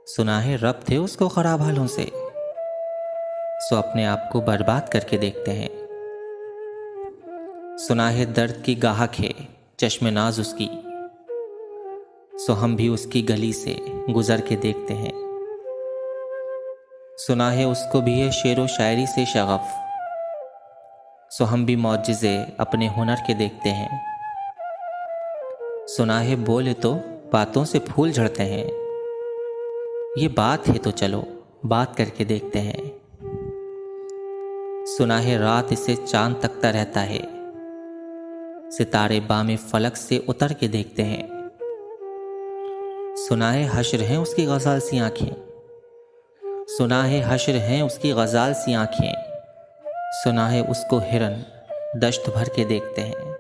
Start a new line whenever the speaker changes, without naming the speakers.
सुना है रब थे उसको खराब हालों से, सो अपने आप को बर्बाद करके देखते हैं। सुना है दर्द की गाहक है चश्मे नाज उसकी, सो हम भी उसकी गली से गुजर के देखते हैं। सुना है उसको भी है शेरो शायरी से शगफ, सो हम भी मौजिज़े अपने हुनर के देखते हैं। सुना है बोले तो बातों से फूल झड़ते हैं, ये बात है तो चलो बात करके देखते हैं। सुना है रात इसे चांद तकता रहता है, सितारे बामे फलक से उतर के देखते हैं। सुना है हश्र हैं उसकी गज़ाल सी आंखें, सुना है हश्र हैं उसकी गज़ाल सी आंखें, सुना है उसको हिरन दश्त भर के देखते हैं।